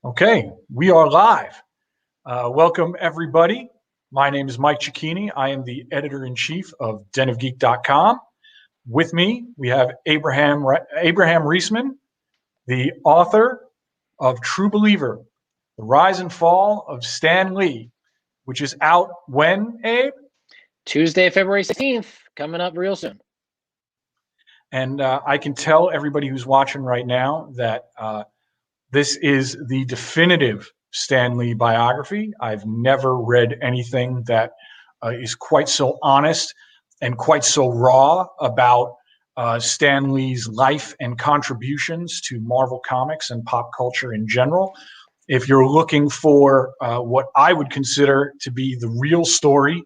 Okay, we are live. Welcome, everybody. My name is Mike Cecchini. I am the editor-in-chief of denofgeek.com. With me, we have Abraham Riesman, the author of True Believer, The Rise and Fall of Stan Lee, which is out when, Abe? Tuesday, February 16th, coming up real soon. And I can tell everybody who's watching right now that this is the definitive Stan Lee biography. I've never read anything that is quite so honest and quite so raw about Stan Lee's life and contributions to Marvel Comics and pop culture in general. If you're looking for what I would consider to be the real story,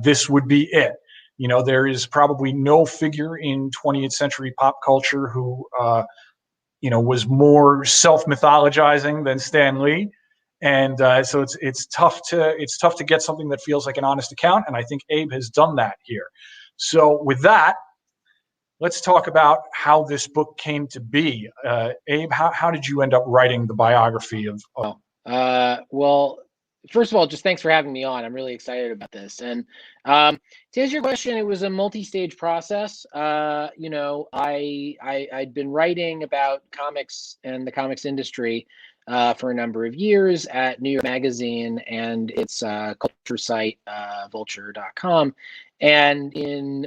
this would be it. You know, there is probably no figure in 20th century pop culture who was more self-mythologizing than Stan Lee, and so it's tough to get something that feels like an honest account, and I think Abe has done that here. So with that, let's talk about how this book came to be. Abe, how did you end up writing the biography of? Well, first of all, just thanks for having me on. I'm really excited about this. And to answer your question, it was a multi-stage process. I'd been writing about comics and the comics industry for a number of years at New York Magazine and its culture site, vulture.com. And in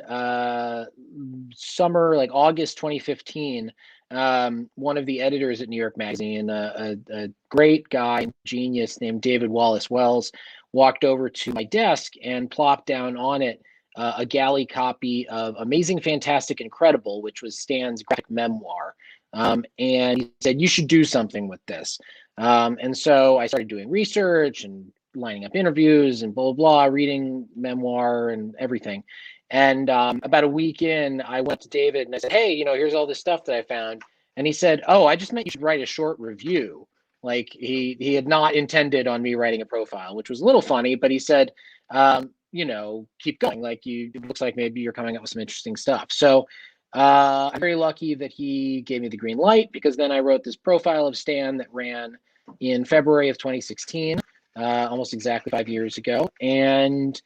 summer, like August 2015, one of the editors at New York Magazine, a great guy, genius named David Wallace Wells, walked over to my desk and plopped down on it a galley copy of Amazing, Fantastic, Incredible, which was Stan's graphic memoir. And he said, "You should do something with this." And so I started doing research and lining up interviews and blah, blah, blah, reading memoir and everything. And about a week in, I went to David and I said, "Hey, here's all this stuff that I found." And he said, "Oh, I just meant you should write a short review." Like he had not intended on me writing a profile, which was a little funny, but he said, keep going. Like it looks like maybe you're coming up with some interesting stuff. So I'm very lucky that he gave me the green light, because then I wrote this profile of Stan that ran in February of 2016, almost exactly 5 years ago. And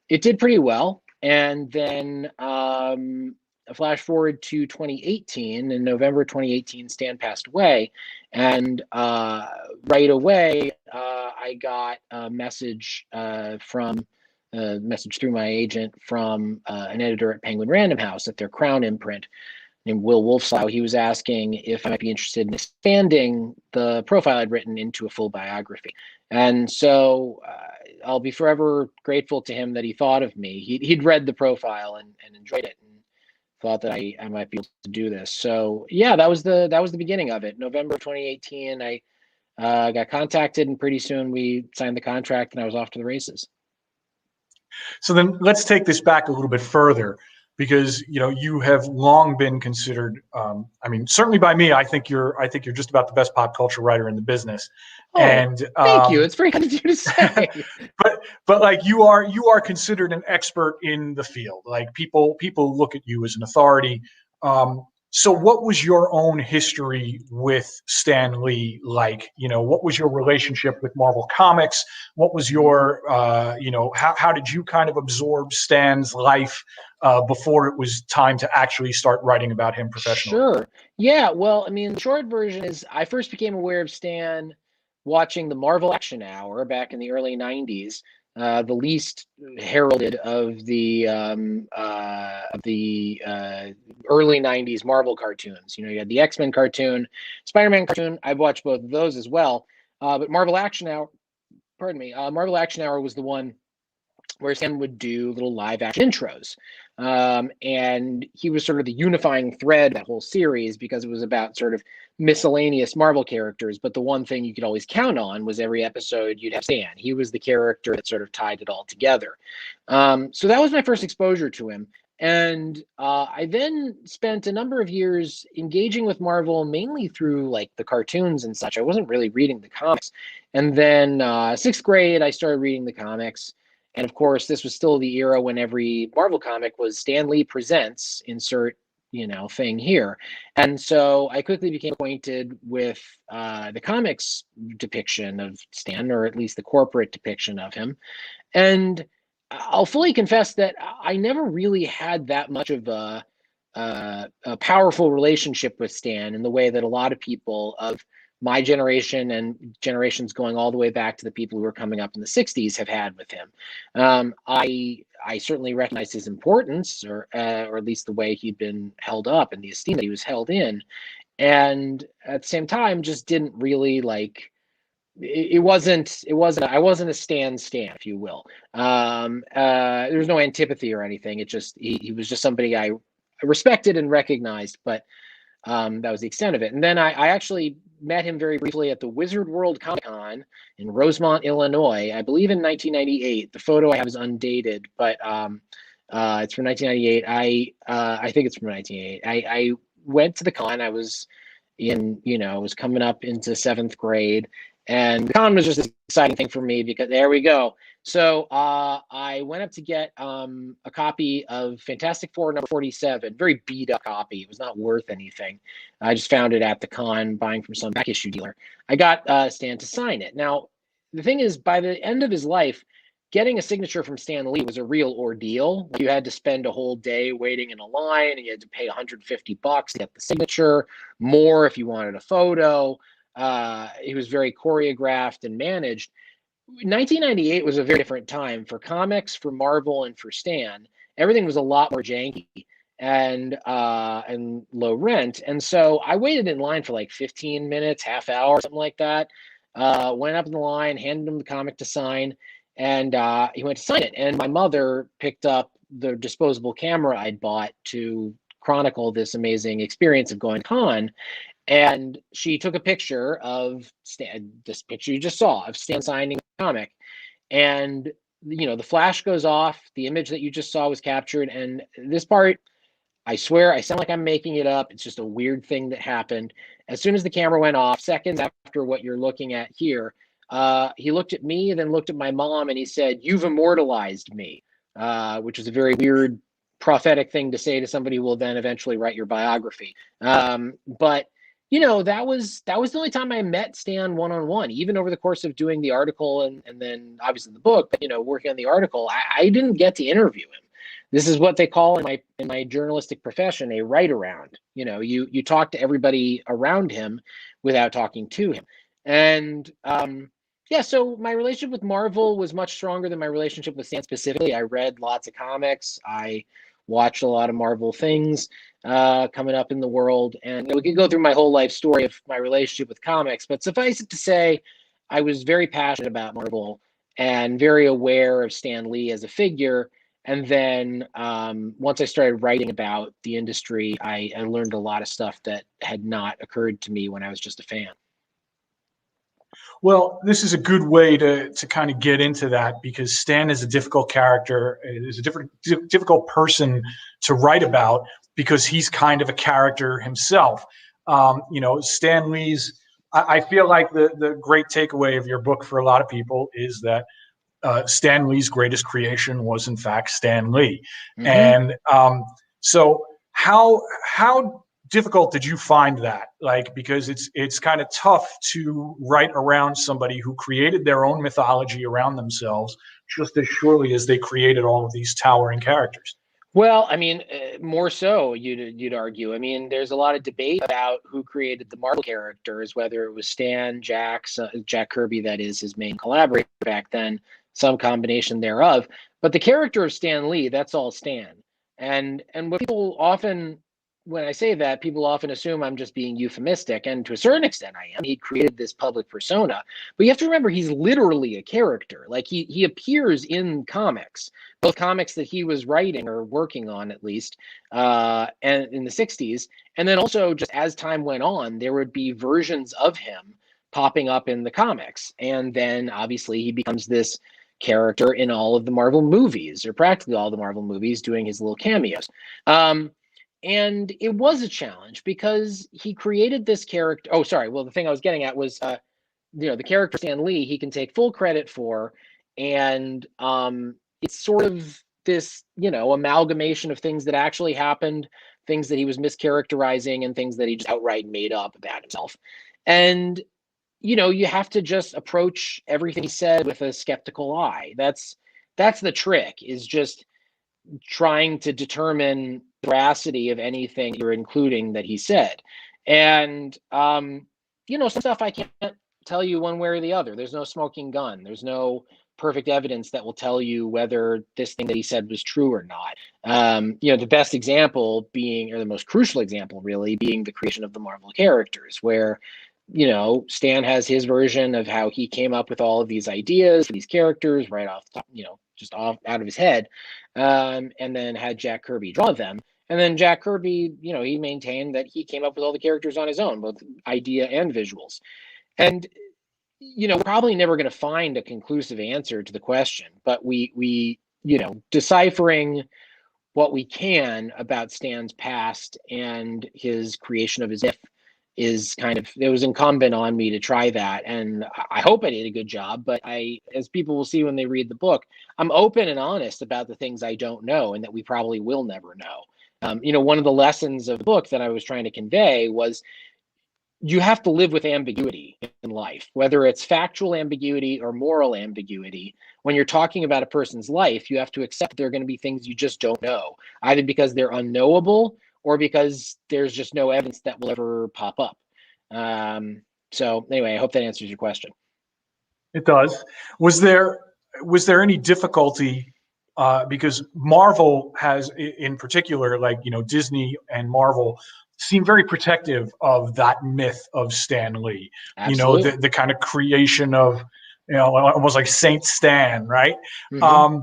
it did pretty well. And then a flash forward to 2018. In November 2018, Stan passed away. And right away, I got a message through my agent from an editor at Penguin Random House at their Crown imprint named Will Wolfslow. He was asking if I might be interested in expanding the profile I'd written into a full biography. And so I'll be forever grateful to him that he thought of me. He'd read the profile and enjoyed it and thought that I might be able to do this. So yeah, that was the beginning of it. November 2018, I got contacted, and pretty soon we signed the contract and I was off to the races. So then let's take this back a little bit further, because you have long been considered. Certainly by me, I think you're just about the best pop culture writer in the business. Oh, and thank you. It's very kind of you to say. but like you are considered an expert in the field. Like people look at you as an authority. So what was your own history with Stan Lee like? What was your relationship with Marvel Comics? What was your, how did you kind of absorb Stan's life before it was time to actually start writing about him professionally? Sure. Yeah. Well, the short version is I first became aware of Stan watching the Marvel Action Hour back in the early 90s. The least heralded of the early 90s Marvel cartoons. You had the X-Men cartoon, Spider-Man cartoon. I've watched both of those as well. But Marvel Action Hour was the one where Stan would do little live action intros. And he was sort of the unifying thread of that whole series, because it was about sort of miscellaneous Marvel characters. But the one thing you could always count on was every episode you'd have Stan. He was the character that sort of tied it all together. So that was my first exposure to him. And I then spent a number of years engaging with Marvel, mainly through like the cartoons and such. I wasn't really reading the comics. And then sixth grade, I started reading the comics. And of course, this was still the era when every Marvel comic was Stan Lee presents, insert thing here. And so I quickly became acquainted with the comics depiction of Stan, or at least the corporate depiction of him. And I'll fully confess that I never really had that much of a powerful relationship with Stan in the way that a lot of people of my generation and generations going all the way back to the people who were coming up in the 60s have had with him. I certainly recognized his importance, or at least the way he'd been held up and the esteem that he was held in. And at the same time, just didn't really like I wasn't a Stan, if you will. There was no antipathy or anything. It just he was just somebody I respected and recognized, but that was the extent of it. And then I actually met him very briefly at the Wizard World Comic Con in Rosemont, Illinois, I believe in 1998. The photo I have is undated, but it's from 1998. I think it's from 1998. I went to the con. I was was coming up into 7th grade, and the con was just an exciting thing for me because there we go. So I went up to get a copy of Fantastic Four number 47, very beat up copy. It was not worth anything. I just found it at the con, buying from some back issue dealer. I got Stan to sign it. Now, the thing is, by the end of his life, getting a signature from Stan Lee was a real ordeal. You had to spend a whole day waiting in a line, and you had to pay $150 to get the signature, more if you wanted a photo. It was very choreographed and managed. 1998 was a very different time for comics, for Marvel, and for Stan. Everything was a lot more janky and low rent. And so I waited in line for like 15 minutes, half hour, something like that. Went up in the line, handed him the comic to sign, and he went to sign it. And my mother picked up the disposable camera I'd bought to chronicle this amazing experience of going con. And she took a picture of Stan, this picture you just saw of Stan signing the comic. And, the flash goes off. The image that you just saw was captured. And this part, I swear, I sound like I'm making it up. It's just a weird thing that happened. As soon as the camera went off, seconds after what you're looking at here, he looked at me, then looked at my mom, and he said, "You've immortalized me," which is a very weird prophetic thing to say to somebody who will then eventually write your biography. But that was the only time I met Stan one-on-one, even over the course of doing the article and then obviously the book, but working on the article, I didn't get to interview him. This is what they call in my journalistic profession a write around. You talk to everybody around him without talking to him. And yeah, so my relationship with Marvel was much stronger than my relationship with Stan specifically. I read lots of comics. I watched a lot of Marvel things coming up in the world. And we could go through my whole life story of my relationship with comics, but suffice it to say, I was very passionate about Marvel and very aware of Stan Lee as a figure. And then once I started writing about the industry, I learned a lot of stuff that had not occurred to me when I was just a fan. Well, this is a good way to kind of get into that, because Stan is a difficult character, is a difficult person to write about, because he's kind of a character himself. Stan Lee's, I feel like the great takeaway of your book for a lot of people is that Stan Lee's greatest creation was in fact Stan Lee. Mm-hmm. And so how difficult did you find that? Because it's kind of tough to write around somebody who created their own mythology around themselves just as surely as they created all of these towering characters. Well, I mean, more so, you'd argue. I mean, there's a lot of debate about who created the Marvel characters, whether it was Stan, Jack Kirby, that is his main collaborator back then, some combination thereof. But the character of Stan Lee, that's all Stan. And what people often, when I say that, people often assume I'm just being euphemistic, and to a certain extent I am. He created this public persona, but you have to remember he's literally a character. Like he appears in comics, both comics that he was writing or working on at least, and in the 60s, and then also just as time went on, there would be versions of him popping up in the comics, and then obviously he becomes this character in all of the Marvel movies, or practically all the Marvel movies, doing his little cameos. And it was a challenge because he created this character. Oh, sorry. Well, the thing I was getting at was, the character Stan Lee, he can take full credit for. And it's sort of this, amalgamation of things that actually happened, things that he was mischaracterizing, and things that he just outright made up about himself. And you have to just approach everything he said with a skeptical eye. That's the trick, is just trying to determine the veracity of anything you're including that he said. And some stuff I can't tell you one way or the other. There's no smoking gun. There's no perfect evidence that will tell you whether this thing that he said was true or not. The best example being, or the most crucial example really, being the creation of the Marvel characters, where Stan has his version of how he came up with all of these ideas for these characters right off the top, just off out of his head, and then had Jack Kirby draw them. And then Jack Kirby, he maintained that he came up with all the characters on his own, both idea and visuals. And we're probably never going to find a conclusive answer to the question, but we deciphering what we can about Stan's past and his creation of his myth is it was incumbent on me to try that. And I hope I did a good job, but as people will see when they read the book, I'm open and honest about the things I don't know and that we probably will never know. One of the lessons of the book that I was trying to convey was you have to live with ambiguity in life, whether it's factual ambiguity or moral ambiguity. When you're talking about a person's life, you have to accept there are going to be things you just don't know, either because they're unknowable or because there's just no evidence that will ever pop up. So anyway, I hope that answers your question. It does. Was there any difficulty, because Marvel has, in particular, Disney and Marvel seem very protective of that myth of Stan Lee. Absolutely. The kind of creation of, almost like Saint Stan, right? Mm-hmm.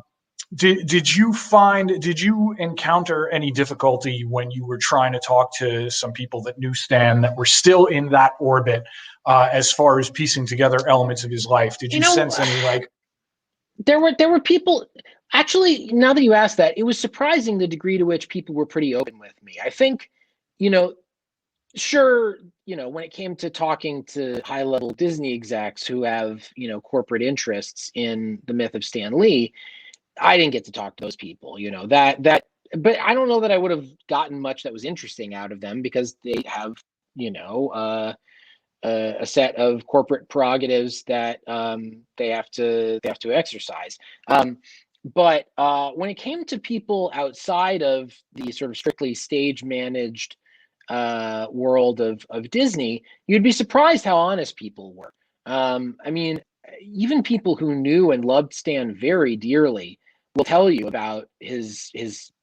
Did you encounter any difficulty when you were trying to talk to some people that knew Stan, that were still in that orbit, as far as piecing together elements of his life? Did you sense any There were people, actually, now that you asked that, it was surprising the degree to which people were pretty open with me. I think, sure, when it came to talking to high level Disney execs who have, corporate interests in the myth of Stan Lee, I didn't get to talk to those people, but I don't know that I would have gotten much that was interesting out of them, because they have, a set of corporate prerogatives that they have to exercise. But when it came to people outside of the sort of strictly stage managed world of Disney, you'd be surprised how honest people were. I mean, even people who knew and loved Stan very dearly will tell you about his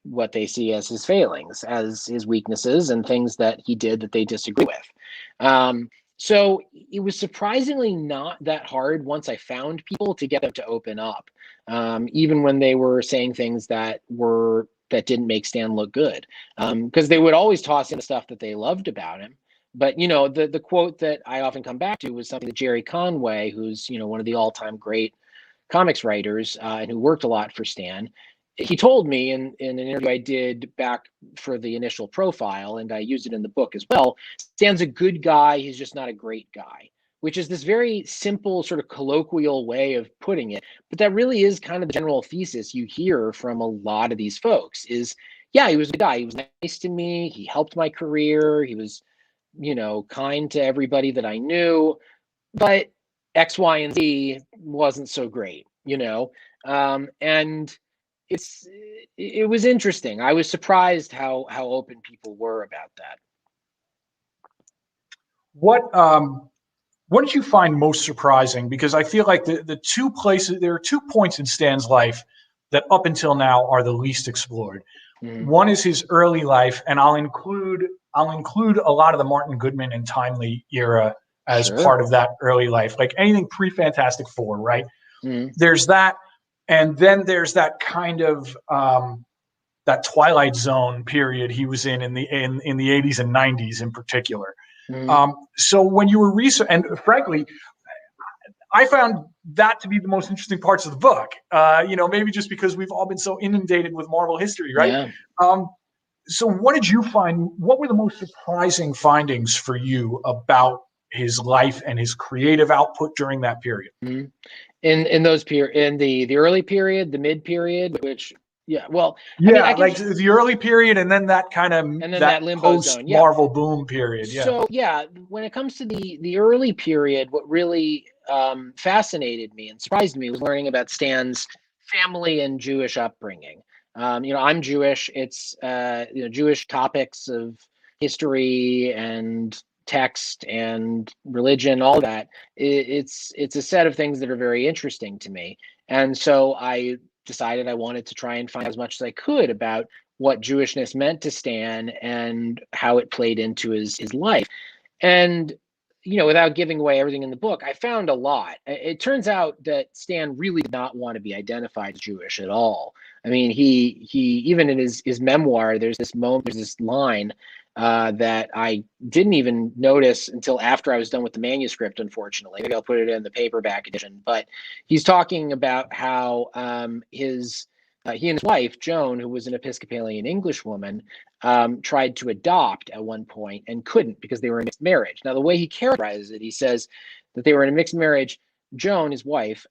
what they see as his failings, as his weaknesses, and things that he did that they disagree with. So it was surprisingly not that hard once I found people to get them to open up, even when they were saying things that didn't make Stan look good, because they would always toss in the stuff that they loved about him. But the quote that I often come back to was something that Jerry Conway, who's one of the all-time great comics writers, and who worked a lot for Stan, he told me in an interview I did back for the initial profile, and I used it in the book as well. Stan's a good guy, he's just not a great guy, which is this very simple sort of colloquial way of putting it. But that really is kind of the general thesis you hear from a lot of these folks is, yeah, he was a good guy. He was nice to me. He helped my career. He was, kind to everybody that I knew, but X, Y, and Z wasn't so great, and it was interesting. I was surprised how open people were about that. What did you find most surprising? Because I feel like there are 2 points in Stan's life that up until now are the least explored. Mm-hmm. One is his early life, and I'll include a lot of the Martin Goodman and Timely era as part of that early life, like anything pre-Fantastic Four, right? Mm-hmm. There's that, and then there's that kind of that Twilight Zone period he was in the 80s and 90s in particular. Mm-hmm. So when you were and frankly, I found that to be the most interesting parts of the book. Maybe just because we've all been so inundated with Marvel history, right? Yeah. So what did you find? What were the most surprising findings for you about his life and his creative output during that period? Mm-hmm. In those in the early period, the mid period, which Yeah, well, I mean, Yeah, like the early period, and then that kind of and then that that limbo post zone. Yeah. Marvel boom period. Yeah. So yeah, when it comes to the early period, what really fascinated me and surprised me was learning about Stan's family and Jewish upbringing. I'm Jewish. It's Jewish topics of history and text and religion, all that. It's a set of things that are very interesting to me, and so I decided I wanted to try and find as much as I could about what Jewishness meant to Stan and how it played into his life. And without giving away everything in the book, I found a lot. It turns out that Stan really did not want to be identified as Jewish at all. I mean, he even in his memoir, there's this moment, there's this line that I didn't even notice until after I was done with the manuscript. Unfortunately, maybe I'll put it in the paperback edition. But he's talking about how he and his wife Joan, who was an Episcopalian English woman, tried to adopt at one point and couldn't because they were in a mixed marriage. Now, the way he characterizes it, he says that they were in a mixed marriage. Joan, his wife,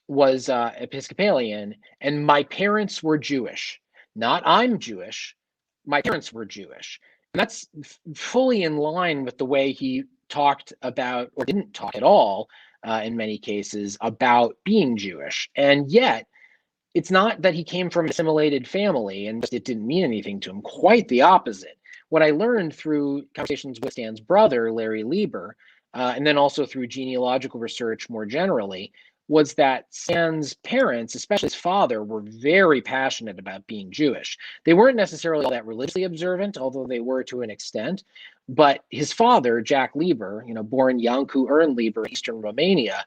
was Episcopalian, and my parents were Jewish. Not I'm Jewish. My parents were Jewish. And that's fully in line with the way he talked about, or didn't talk at all, in many cases, about being Jewish. And yet, it's not that he came from an assimilated family and it didn't mean anything to him. Quite the opposite. What I learned through conversations with Stan's brother, Larry Lieber, and then also through genealogical research more generally, was that Stan's parents, especially his father, were very passionate about being Jewish. They weren't necessarily all that religiously observant, although they were to an extent. But his father, Jack Lieber, born Iancu Ern Lieber in Eastern Romania,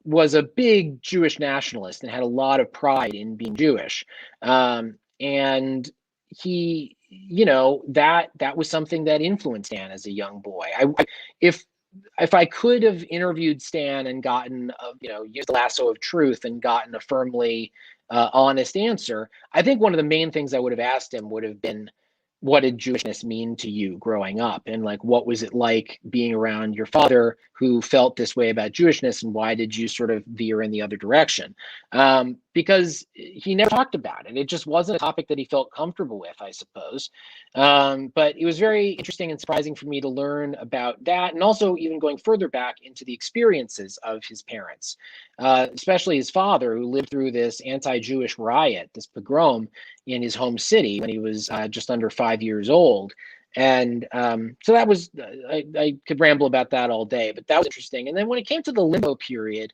was a big Jewish nationalist and had a lot of pride in being Jewish. And he, that was something that influenced Stan as a young boy. If I could have interviewed Stan and gotten, used the lasso of truth and gotten a firmly honest answer, I think one of the main things I would have asked him would have been, what did Jewishness mean to you growing up? And like, what was it like being around your father who felt this way about Jewishness? And why did you sort of veer in the other direction? Because he never talked about it. It just wasn't a topic that he felt comfortable with, I suppose. But it was very interesting and surprising for me to learn about that. And also even going further back into the experiences of his parents, especially his father, who lived through this anti-Jewish riot, this pogrom in his home city when he was just under 5 years old. And so that was, I could ramble about that all day, but that was interesting. And then when it came to the limbo period,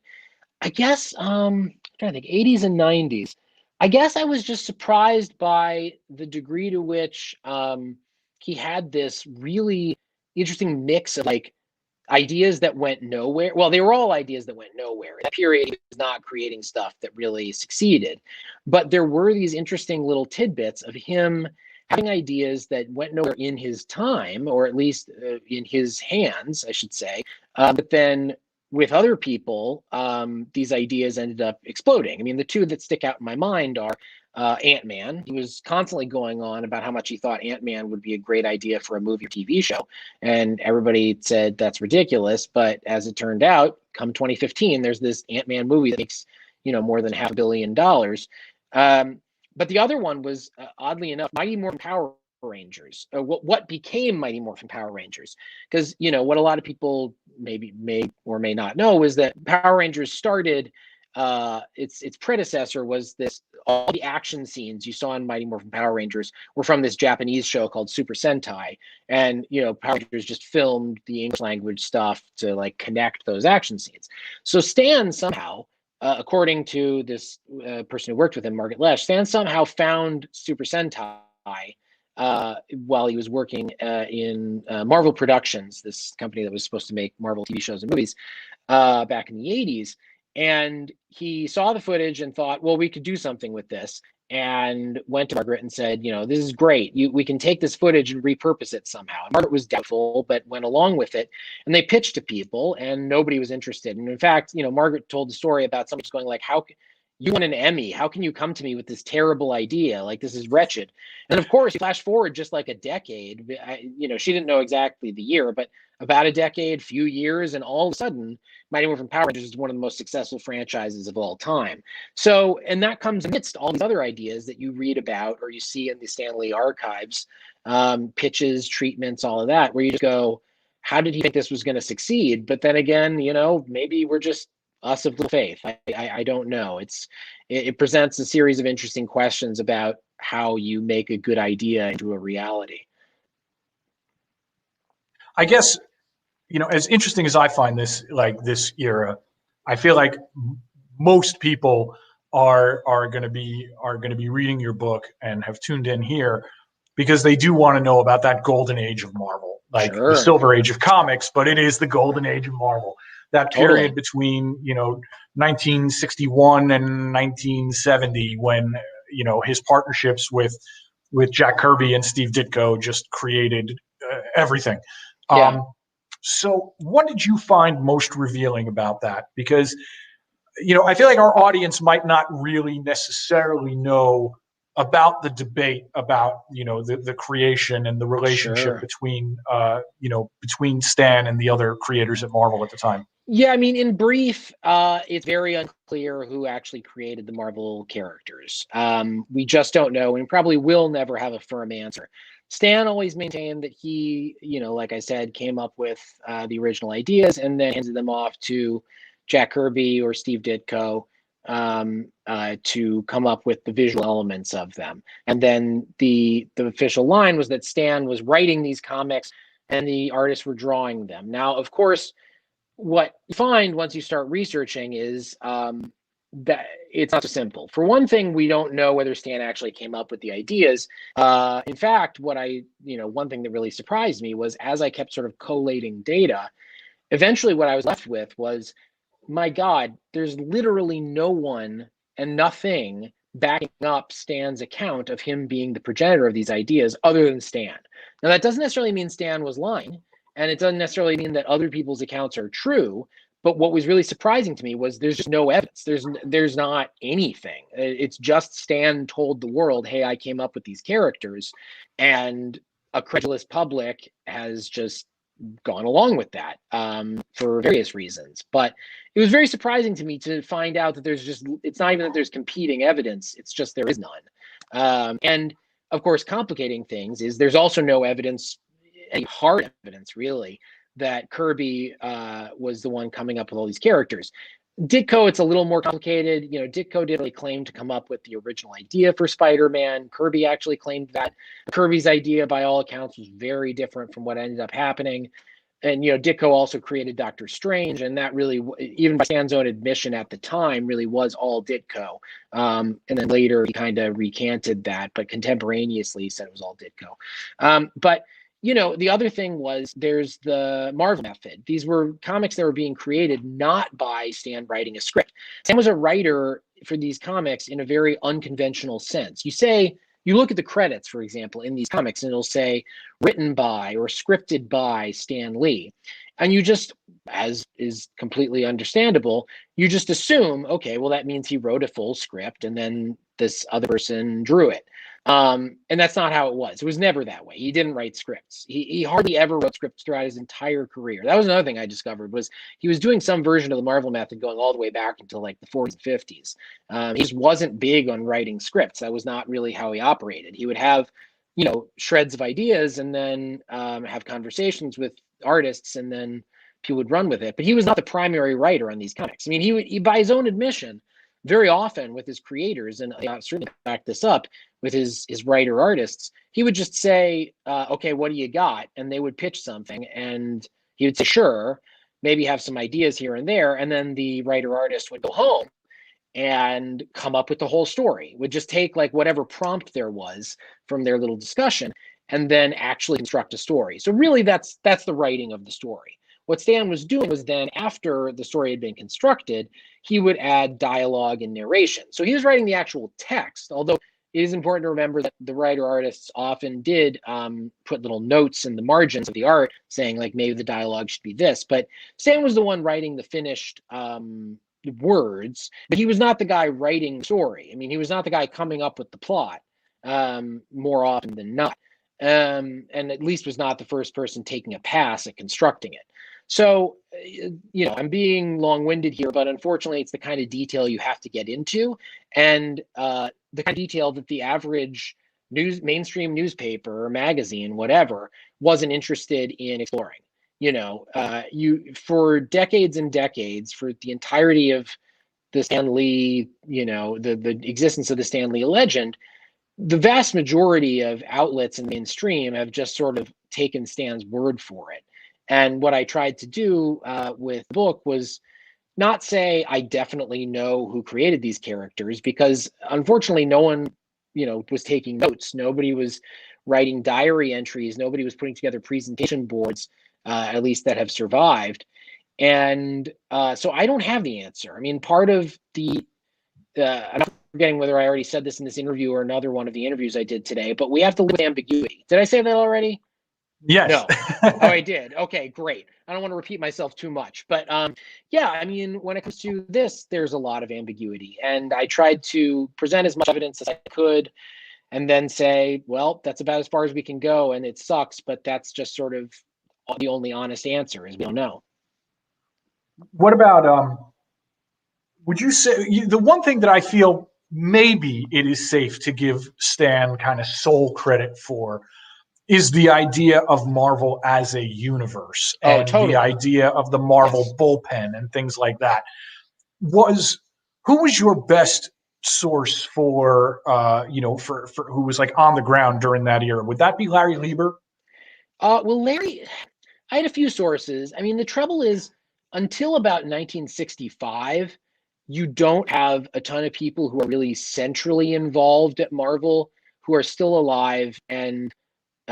I guess, I'm trying to think, 80s and 90s, I guess I was just surprised by the degree to which he had this really interesting mix of like ideas that went nowhere. Well, they were all ideas that went nowhere. In that period, he was not creating stuff that really succeeded. But there were these interesting little tidbits of him having ideas that went nowhere in his time, or at least in his hands, I should say. But then with other people, these ideas ended up exploding. I mean, the two that stick out in my mind are Ant-Man. He was constantly going on about how much he thought Ant-Man would be a great idea for a movie or TV show. And everybody said that's ridiculous. But as it turned out, come 2015, there's this Ant-Man movie that makes, more than $500 million. But the other one was, oddly enough, Mighty Morphin Power Rangers. What became Mighty Morphin Power Rangers? Because, what a lot of people maybe may or may not know is that Power Rangers started, its predecessor was this, all the action scenes you saw in Mighty Morphin Power Rangers were from this Japanese show called Super Sentai. And, Power Rangers just filmed the English language stuff to like connect those action scenes. So Stan somehow, according to this person who worked with him, Margaret Lesh, Stan somehow found Super Sentai while he was working in Marvel Productions, this company that was supposed to make Marvel TV shows and movies back in the 80s. And he saw the footage and thought, well, we could do something with this. And went to Margaret and said, this is great. We can take this footage and repurpose it somehow. And Margaret was doubtful, but went along with it. And they pitched to people, and nobody was interested. And in fact, Margaret told the story about somebody just going like, how you won an Emmy. How can you come to me with this terrible idea? Like, this is wretched. And of course, you flash forward just like a decade. She didn't know exactly the year, but about a decade, few years, and all of a sudden, Mighty Morphin Power Rangers is one of the most successful franchises of all time. So, and that comes amidst all these other ideas that you read about or you see in the Stan Lee archives, pitches, treatments, all of that, where you just go, how did he think this was going to succeed? But then again, maybe we're just us of little faith. I don't know. It presents a series of interesting questions about how you make a good idea into a reality. I guess, as interesting as I find this, this era, I feel like most people are going to be reading your book and have tuned in here because they do want to know about that golden age of Marvel, like the Sure. silver age of comics, but it is the golden age of Marvel. That period Totally. between 1961 and 1970, when his partnerships with Jack Kirby and Steve Ditko just created everything. Yeah. So, what did you find most revealing about that? Because I feel like our audience might not really necessarily know about the debate about the creation and the relationship Sure. between Stan and the other creators at Marvel at the time. Yeah, I mean, in brief, it's very unclear who actually created the Marvel characters. We just don't know, and probably will never have a firm answer. Stan always maintained that he, like I said, came up with the original ideas and then handed them off to Jack Kirby or Steve Ditko to come up with the visual elements of them. And then the official line was that Stan was writing these comics and the artists were drawing them. Now, of course, what you find once you start researching is that it's not so simple. For one thing, we don't know whether Stan actually came up with the ideas. In fact, one thing that really surprised me was as I kept sort of collating data, eventually what I was left with was, my God, there's literally no one and nothing backing up Stan's account of him being the progenitor of these ideas other than Stan. Now, that doesn't necessarily mean Stan was lying, and it doesn't necessarily mean that other people's accounts are true. But what was really surprising to me was there's just no evidence. There's not anything. It's just Stan told the world, "Hey, I came up with these characters," and a credulous public has just gone along with that for various reasons. But it was very surprising to me to find out that it's not even that there's competing evidence, it's just there is none. And of course, complicating things is there's also no evidence, any hard evidence really, that Kirby was the one coming up with all these characters. Ditko, it's a little more complicated. Ditko didn't really claim to come up with the original idea for Spider-Man. Kirby actually claimed that. Kirby's idea, by all accounts, was very different from what ended up happening. And, Ditko also created Doctor Strange, and that really, even by Stan's own admission at the time, really was all Ditko. And then later he kind of recanted that, but contemporaneously he said it was all Ditko. But the other thing was there's the Marvel method. These were comics that were being created not by Stan writing a script. Stan was a writer for these comics in a very unconventional sense. You look at the credits, for example, in these comics, and it'll say written by or scripted by Stan Lee. And you just, as is completely understandable, you just assume, okay, well, that means he wrote a full script and then this other person drew it. And that's not how it was. It was never that way. He didn't write scripts. He hardly ever wrote scripts throughout his entire career. That was another thing I discovered was he was doing some version of the Marvel method going all the way back until like the 40s and 50s. He just wasn't big on writing scripts. That was not really how he operated. He would have, shreds of ideas and then have conversations with artists and then people would run with it. But he was not the primary writer on these comics. I mean, he by his own admission, very often with his creators, and certainly back this up with his writer artists, he would just say, okay, what do you got? And they would pitch something and he would say, sure, maybe have some ideas here and there. And then the writer artist would go home and come up with the whole story, would just take like whatever prompt there was from their little discussion and then actually construct a story. So really that's the writing of the story. What Stan was doing was then after the story had been constructed, he would add dialogue and narration. So he was writing the actual text, although it is important to remember that the writer artists often did put little notes in the margins of the art saying like maybe the dialogue should be this. But Stan was the one writing the finished words, but he was not the guy writing the story. I mean, he was not the guy coming up with the plot, more often than not. And at least was not the first person taking a pass at constructing it. So, I'm being long-winded here, but unfortunately, it's the kind of detail you have to get into, and the kind of detail that the average mainstream newspaper or magazine, whatever, wasn't interested in exploring. You for decades and decades, for the entirety of the Stan Lee, the existence of the Stan Lee legend, the vast majority of outlets in the mainstream have just sort of taken Stan's word for it. And what I tried to do with the book was not say I definitely know who created these characters, because unfortunately no one, was taking notes. Nobody was writing diary entries. Nobody was putting together presentation boards, at least that have survived. And so I don't have the answer. I mean, part of the I'm forgetting whether I already said this in this interview or another one of the interviews I did today, but we have to live with ambiguity. Did I say that already? Yes. No. Oh, I did. Okay, great. I don't want to repeat myself too much, but yeah, I mean, when it comes to this, there's a lot of ambiguity, and I tried to present as much evidence as I could, and then say, well, that's about as far as we can go, and it sucks, but that's just sort of the only honest answer, is we don't know. What about would you say the one thing that I feel maybe it is safe to give Stan kind of sole credit for is the idea of Marvel as a universe Oh, and the totally. idea of the Marvel Yes. bullpen and things like that. Was Who was your best source for for who was like on the ground during that era? Would that be Larry Lieber? Well, Larry, I had a few sources. I mean, the trouble is, until about 1965, you don't have a ton of people who are really centrally involved at Marvel who are still alive, and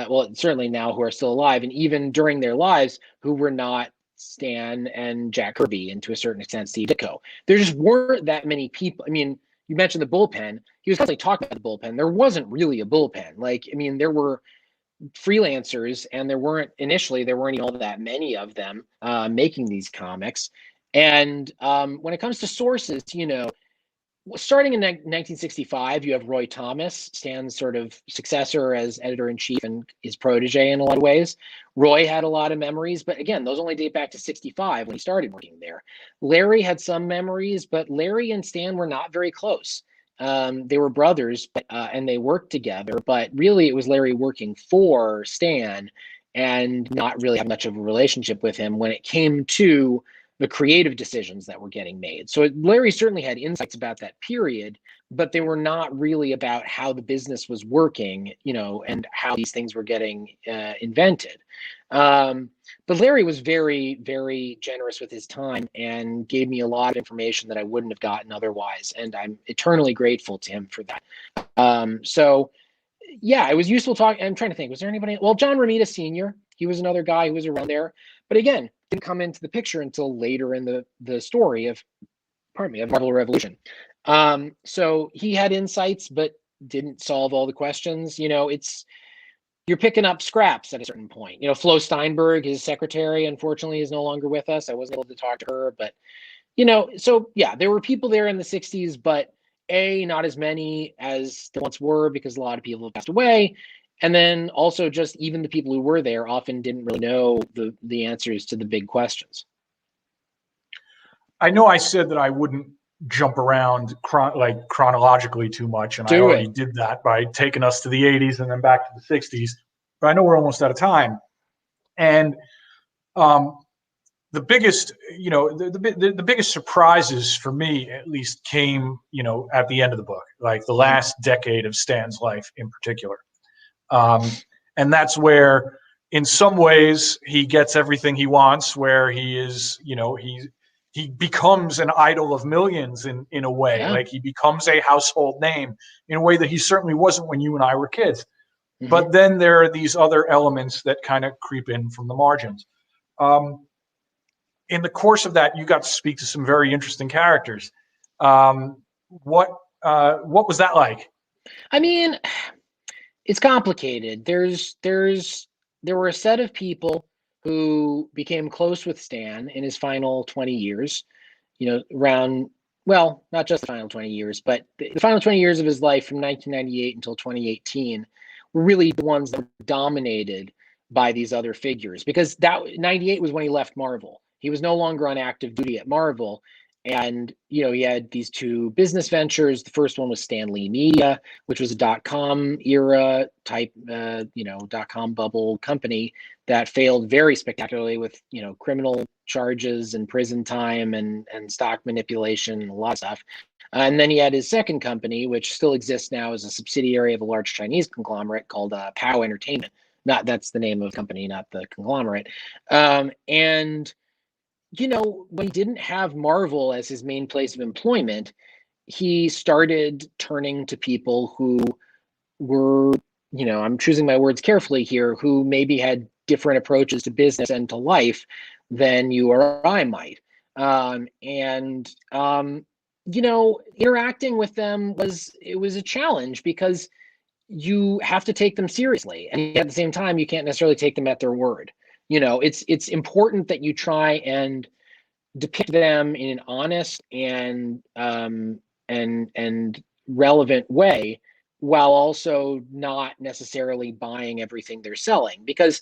well, certainly now who are still alive, and even during their lives, who were not Stan and Jack Kirby, and to a certain extent Steve Ditko. There just weren't that many people. I mean, you mentioned the bullpen. He was constantly talking about the bullpen. There wasn't really a bullpen. Like, I mean, there were freelancers, and there weren't even all that many of them making these comics. And when it comes to sources, starting in 1965, you have Roy Thomas, Stan's sort of successor as editor-in-chief and his protege in a lot of ways. Roy had a lot of memories, but again, those only date back to 65 when he started working there. Larry had some memories, but Larry and Stan were not very close. They were brothers, and they worked together, but really it was Larry working for Stan and not really have much of a relationship with him when it came to the creative decisions that were getting made. So Larry certainly had insights about that period, but they were not really about how the business was working, and how these things were getting invented. But Larry was very, very generous with his time and gave me a lot of information that I wouldn't have gotten otherwise. And I'm eternally grateful to him for that. So yeah, it was useful talking. I'm trying to think, was there anybody? Well, John Romita Sr., he was another guy who was around there. But again, didn't come into the picture until later in the story of Marvel Revolution. So he had insights, but didn't solve all the questions. You're picking up scraps at a certain point. Flo Steinberg, his secretary, unfortunately, is no longer with us. I wasn't able to talk to her, but so yeah, there were people there in the 60s, but not as many as there once were, because a lot of people have passed away. And then also, just even the people who were there often didn't really know the answers to the big questions. I know I said that I wouldn't jump around chronologically too much, and I Do already it. did that by taking us to the 80s and then back to the 60s. But I know we're almost out of time. And um, the biggest, the biggest surprises for me, at least, came, at the end of the book, like the last decade of Stan's life in particular. And that's where, in some ways, he gets everything he wants, where he is, he becomes an idol of millions in a way. Yeah. Like, he becomes a household name in a way that he certainly wasn't when you and I were kids. Mm-hmm. But then there are these other elements that kind of creep in from the margins. In the course of that, you got to speak to some very interesting characters. What was that like? I mean, it's complicated. There were a set of people who became close with Stan in his final 20 years. around, well, not just the final 20 years, but the final 20 years of his life from 1998 until 2018 were really the ones that were dominated by these other figures, because that 98 was when he left Marvel. He was no longer on active duty at Marvel. And, he had these two business ventures. The first one was Stan Lee Media, which was a dot-com era type, dot-com bubble company that failed very spectacularly with, criminal charges and prison time and stock manipulation and a lot of stuff. And then he had his second company, which still exists now as a subsidiary of a large Chinese conglomerate called POW Entertainment. That's the name of the company, not the conglomerate. And when he didn't have Marvel as his main place of employment, he started turning to people who were, I'm choosing my words carefully here, who maybe had different approaches to business and to life than you or I might. Interacting with them was a challenge, because you have to take them seriously, and at the same time, you can't necessarily take them at their word. It's important that you try and depict them in an honest and relevant way, while also not necessarily buying everything they're selling. Because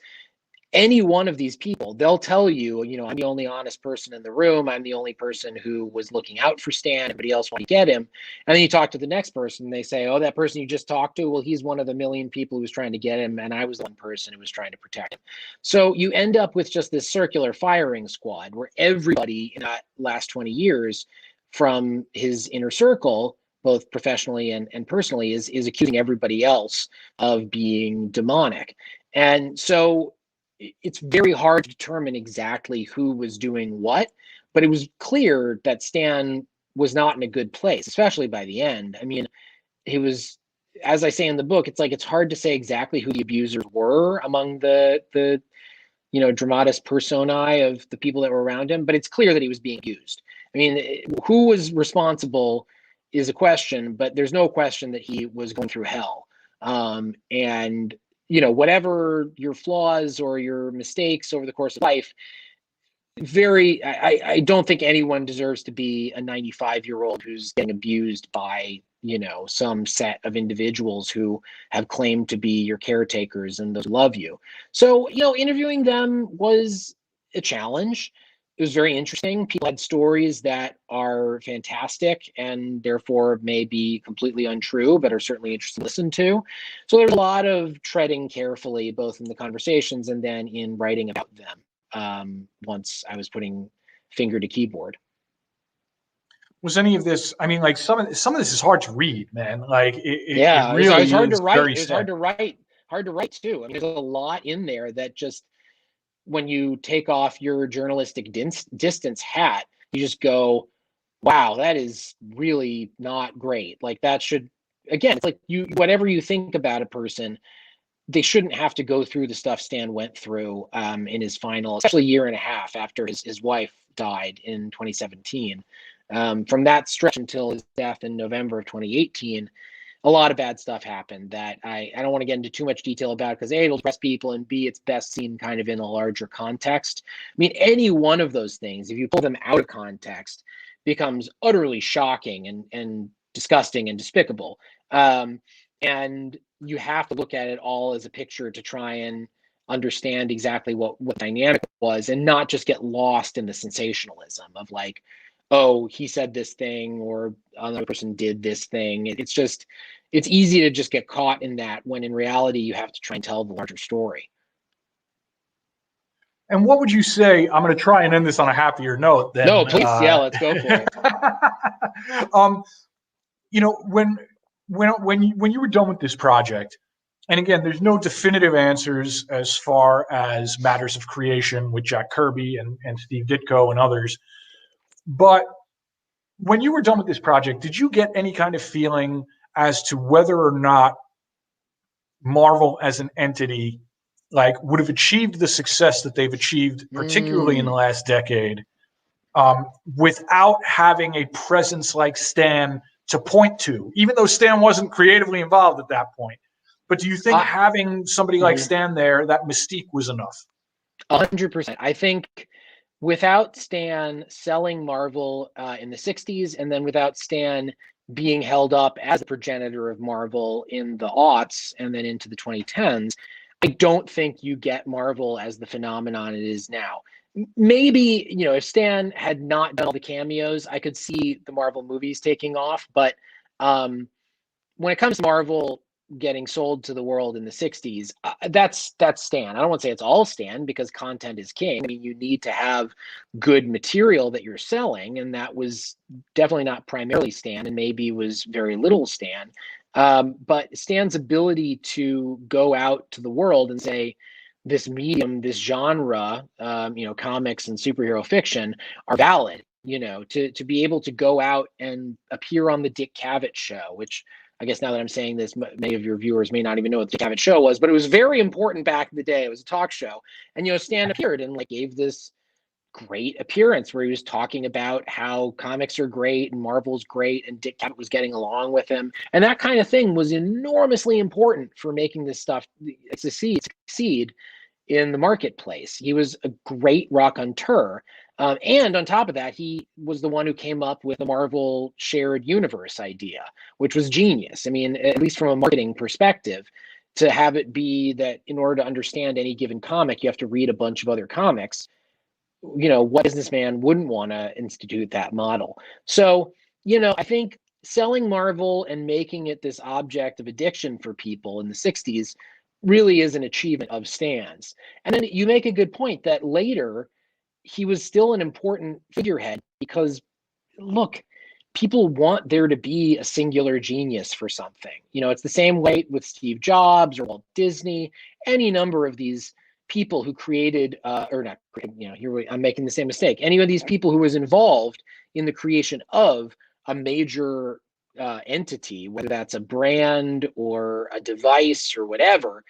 any one of these people, they'll tell you, I'm the only honest person in the room. I'm the only person who was looking out for Stan. Everybody else wanted to get him. And then you talk to the next person, and they say, oh, that person you just talked to, well, he's one of the million people who was trying to get him, and I was the one person who was trying to protect him. So you end up with just this circular firing squad, where everybody in that last 20 years from his inner circle, both professionally and personally, is accusing everybody else of being demonic. And so it's very hard to determine exactly who was doing what, but it was clear that Stan was not in a good place, especially by the end. I mean, he was, as I say in the book, it's hard to say exactly who the abusers were among the dramatis personae of the people that were around him, but it's clear that he was being used. I mean, who was responsible is a question, but there's no question that he was going through hell. And whatever your flaws or your mistakes over the course of life, I don't think anyone deserves to be a 95-year-old who's getting abused by, some set of individuals who have claimed to be your caretakers and those who love you. So, interviewing them was a challenge. It was very interesting. People had stories that are fantastic and therefore may be completely untrue, but are certainly interesting to listen to. So there's a lot of treading carefully, both in the conversations and then in writing about them, once I was putting finger to keyboard. Was any of this? I mean, like some of this is hard to read, man. Like it It was really hard to is write. very It was sad. hard to write too. I mean, there's a lot in there that just, when you take off your journalistic distance hat, you just go, wow, that is really not great. Like, that should, again, it's like, whatever you think about a person, they shouldn't have to go through the stuff Stan went through in his final, especially year and a half after his wife died in 2017. From that stretch until his death in November of 2018, a lot of bad stuff happened that I don't want to get into too much detail about, because A, it'll depress people, and B, it's best seen kind of in a larger context. I mean, any one of those things, if you pull them out of context, becomes utterly shocking and disgusting and despicable. And you have to look at it all as a picture to try and understand exactly what dynamic was, and not just get lost in the sensationalism of like, oh, he said this thing, or another person did this thing. It's easy to just get caught in that, when in reality you have to try and tell the larger story. And what would you say? I'm going to try and end this on a happier note. Then, no, please, yeah, let's go for it. When you were done with this project, and again, there's no definitive answers as far as matters of creation with Jack Kirby and Steve Ditko and others, but when you were done with this project, did you get any kind of feeling as to whether or not Marvel as an entity would have achieved the success that they've achieved, particularly in the last decade, without having a presence like Stan to point to, even though Stan wasn't creatively involved at that point? But do you think having somebody like Stan there, that mystique was enough? 100%. I think without Stan selling Marvel in the 60s, and then without Stan being held up as the progenitor of Marvel in the aughts and then into the 2010s, I don't think you get Marvel as the phenomenon it is now. Maybe, if Stan had not done all the cameos, I could see the Marvel movies taking off. But when it comes to Marvel getting sold to the world in the 60s, that's Stan. I don't want to say it's all Stan, because content is king. I mean, you need to have good material that you're selling, and that was definitely not primarily Stan, and maybe was very little Stan. But Stan's ability to go out to the world and say, this medium, this genre, comics and superhero fiction are valid, to be able to go out and appear on the Dick Cavett show, which I guess now that I'm saying this, many of your viewers may not even know what the Dick Cavett show was, but it was very important back in the day. It was a talk show, and Stan appeared and gave this great appearance where he was talking about how comics are great and Marvel's great, and Dick Cavett was getting along with him, and that kind of thing was enormously important for making this stuff succeed in the marketplace. He was a great raconteur. And on top of that, he was the one who came up with the Marvel shared universe idea, which was genius. I mean, at least from a marketing perspective, to have it be that in order to understand any given comic, you have to read a bunch of other comics. What businessman wouldn't want to institute that model? So, I think selling Marvel and making it this object of addiction for people in the 60s really is an achievement of Stan's. And then you make a good point that later he was still an important figurehead, because look, people want there to be a singular genius for something. It's the same way with Steve Jobs or Walt Disney, any number of these people who created, or not, here I'm making the same mistake. Any of these people who was involved in the creation of a major entity, whether that's a brand or a device or whatever,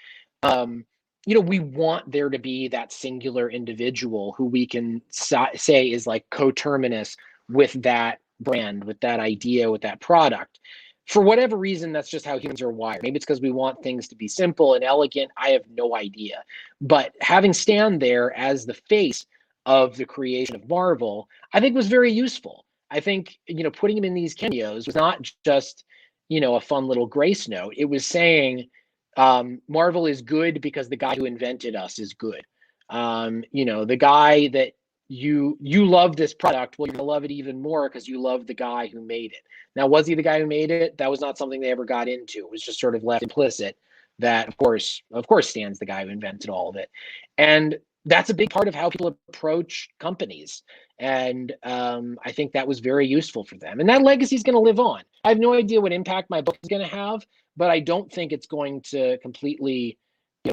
we want there to be that singular individual who we can say is coterminous with that brand, with that idea, with that product. For whatever reason, that's just how humans are wired. Maybe it's because we want things to be simple and elegant. I have no idea. But having Stan there as the face of the creation of Marvel, I think was very useful. I think, putting him in these cameos was not just, a fun little grace note. It was saying, Marvel is good because the guy who invented us is good. The guy that you love this product, well, you're gonna love it even more because you love the guy who made it. Now, was he the guy who made it? That was not something they ever got into. It was just sort of left implicit that, of course, Stan's the guy who invented all of it. And that's a big part of how people approach companies. And I think that was very useful for them. And that legacy is going to live on. I have no idea what impact my book is going to have, but I don't think it's going to completely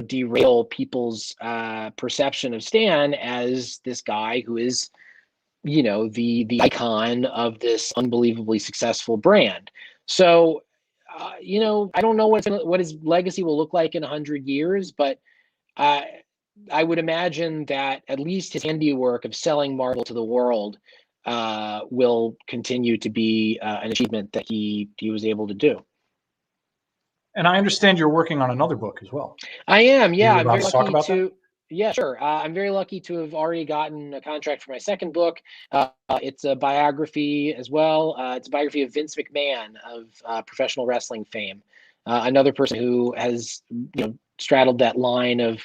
derail people's perception of Stan as this guy who is, the icon of this unbelievably successful brand. So, I don't know what his legacy will look like in 100 years, but I would imagine that at least his handiwork of selling Marvel to the world will continue to be an achievement that he was able to do. And I understand you're working on another book as well. I am, yeah. I'm very lucky to. Yeah, sure. I'm very lucky to have already gotten a contract for my second book. It's a biography as well. It's a biography of Vince McMahon of professional wrestling fame. Another person who has straddled that line of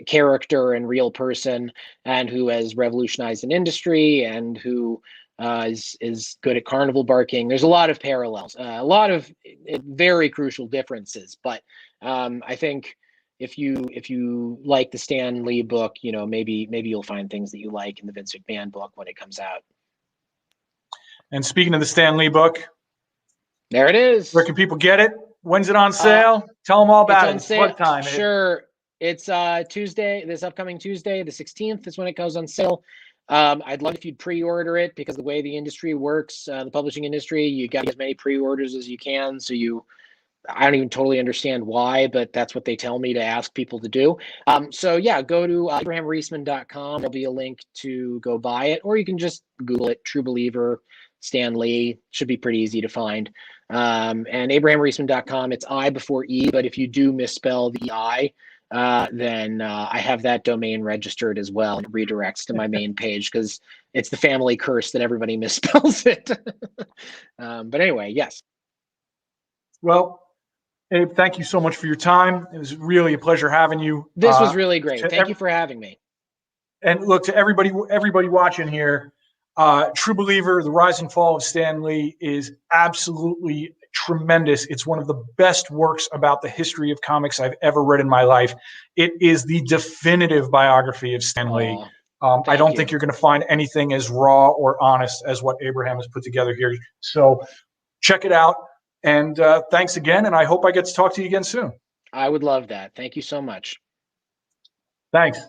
character and real person, and who has revolutionized an industry, and who is good at carnival barking. There's a lot of parallels, a lot of very crucial differences. But I think if you like the Stan Lee book, maybe you'll find things that you like in the Vince McMahon book when it comes out. And speaking of the Stan Lee book, there it is. Where can people get it? When's it on sale? Tell them all about it. It's on sale. Sure. It's Tuesday, this upcoming Tuesday, the 16th is when it goes on sale. I'd love if you'd pre-order it, because the way the industry works, the publishing industry, you get as many pre-orders as you can. So I don't even totally understand why, but that's what they tell me to ask people to do. So yeah, go to abrahamriesman.com. There'll be a link to go buy it, or you can just Google it, True Believer, Stan Lee. Should be pretty easy to find. And abrahamriesman.com, it's I before E, but if you do misspell the I, then I have that domain registered as well, and it redirects to my main page because it's the family curse that everybody misspells it. But anyway, yes. Well, Abe, thank you so much for your time. It was really a pleasure having you. This was really great. Thank you for having me. And look, to everybody watching here, True Believer, The Rise and Fall of Stan Lee is absolutely tremendous. It's one of the best works about the history of comics I've ever read in my life. It is the definitive biography of Stan Lee. I don't think you're going to find anything as raw or honest as what Abraham has put together here. So check it out. And thanks again. And I hope I get to talk to you again soon. I would love that. Thank you so much. Thanks.